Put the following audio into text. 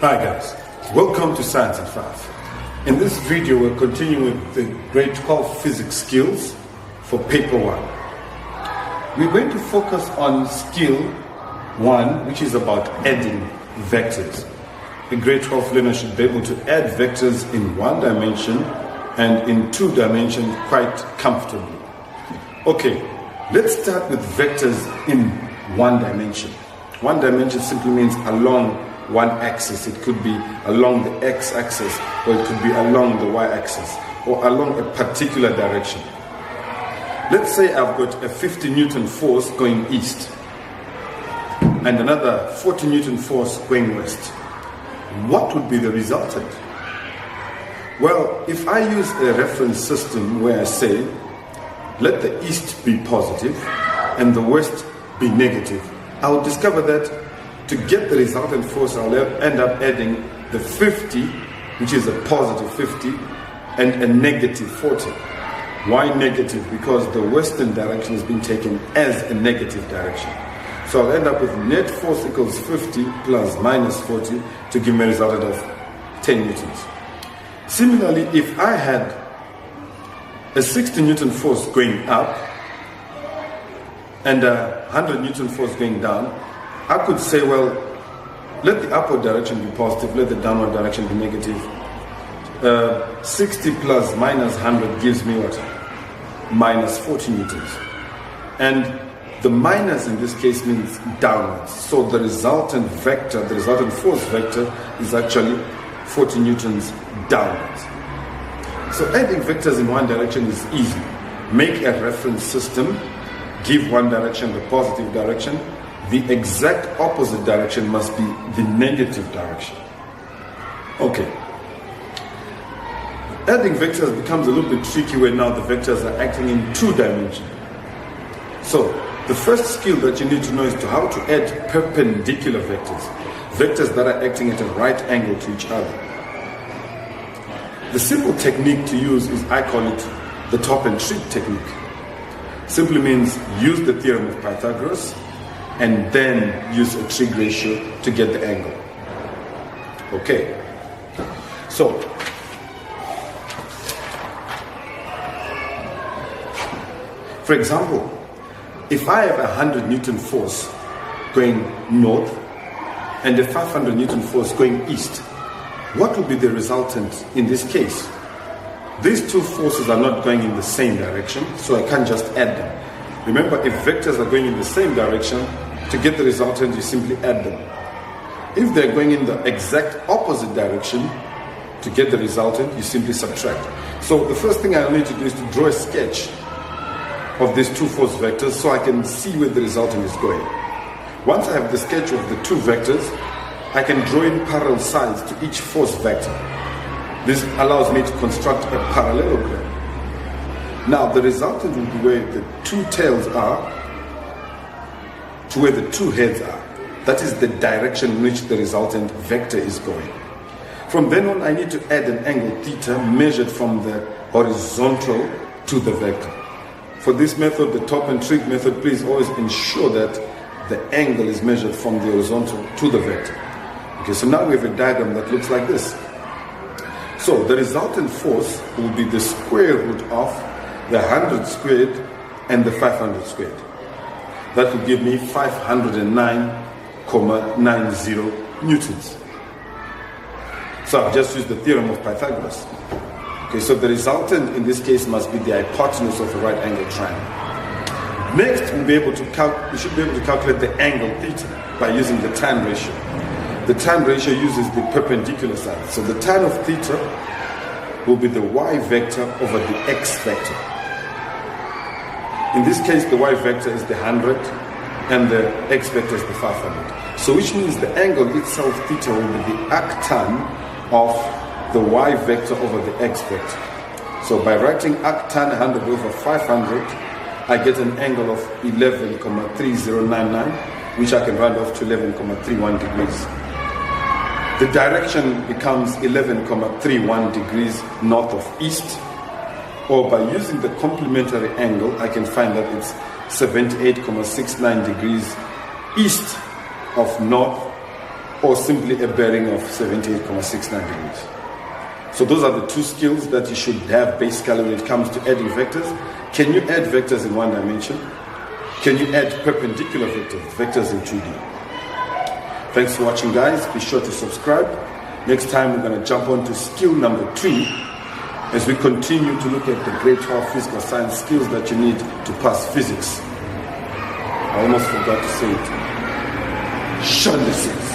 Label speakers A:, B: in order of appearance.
A: Hi guys, welcome to Science and Fast. In this video we're continuing with the grade 12 physics skills for paper 1. We're going to focus on skill 1, which is about adding vectors. A grade 12 learner should be able to add vectors in 1 dimension and in 2 dimensions quite comfortably. Okay, let's start with vectors in 1 dimension. 1 dimension simply means along one axis. It could be along the x-axis, or it could be along the y-axis, or along a particular direction. Let's say I've got a 50 Newton force going east and another 40 Newton force going west. What would be the resultant? Well, if I use a reference system where I say, let the east be positive and the west be negative, I'll discover that to get the resultant force, I'll end up adding the 50, which is a positive 50, and a negative 40. Why negative? Because the western direction has been taken as a negative direction. So I'll end up with net force equals 50 plus minus 40 to give me a resultant of 10 newtons. Similarly, if I had a 60 Newton force going up and a 100 Newton force going down, I could say, well, let the upward direction be positive, let the downward direction be negative. 60 plus minus 100 gives me what? Minus 40 newtons. And the minus in this case means downwards. So the resultant vector, the resultant force vector is actually 40 newtons downwards. So adding vectors in 1 direction is easy. Make a reference system, give 1 direction the positive direction. The exact opposite direction must be the negative direction. Okay. Adding vectors becomes a little bit tricky when now the vectors are acting in 2 dimensions. So, the first skill that you need to know is how to add perpendicular vectors. Vectors that are acting at a right angle to each other. The simple technique to use is, I call it the top and trig technique. Simply means use the theorem of Pythagoras and then use a trig ratio to get the angle. Okay. So, for example, if I have a 100 Newton force going north and a 500 Newton force going east, what will be the resultant in this case? These two forces are not going in the same direction, so I can't just add them. Remember, if vectors are going in the same direction, to get the resultant, you simply add them. If they're going in the exact opposite direction, to get the resultant, you simply subtract. So the first thing I'll need to do is to draw a sketch of these two force vectors so I can see where the resultant is going. Once I have the sketch of the two vectors, I can draw in parallel sides to each force vector. This allows me to construct a parallelogram. Now the resultant will be where the two tails are to where the two heads are. That is the direction in which the resultant vector is going. From then on, I need to add an angle theta measured from the horizontal to the vector. For this method, the top and trig method, please always ensure that the angle is measured from the horizontal to the vector. Okay, so now we have a diagram that looks like this. So the resultant force will be the square root of the 100 squared and the 500 squared. That will give me 509,90 newtons. So I've just used the theorem of Pythagoras. Okay, so the resultant in this case must be the hypotenuse of a right angle triangle. Next, we should be able to calculate the angle theta by using the tan ratio. The tan ratio uses the perpendicular side. So the tan of theta will be the y vector over the x vector. In this case, the y vector is the 100 and the x vector is the 500. So which means the angle itself, theta, will be the arctan of the y vector over the x vector. So by writing arctan 100 over 500, I get an angle of 11,3099, which I can round off to 11,31 degrees. The direction becomes 11,31 degrees north of east, or by using the complementary angle, I can find that it's 78,69 degrees east of north or simply a bearing of 78.69 degrees. So those are the two skills that you should have basically when it comes to adding vectors. Can you add vectors in one dimension? Can you add perpendicular vectors in 2D? Thanks for watching, guys. Be sure to subscribe. Next time we're going to jump on to skill number 3 as we continue to look at the grade 12 physical science skills that you need to pass physics. I almost forgot to say it. Shun the sense.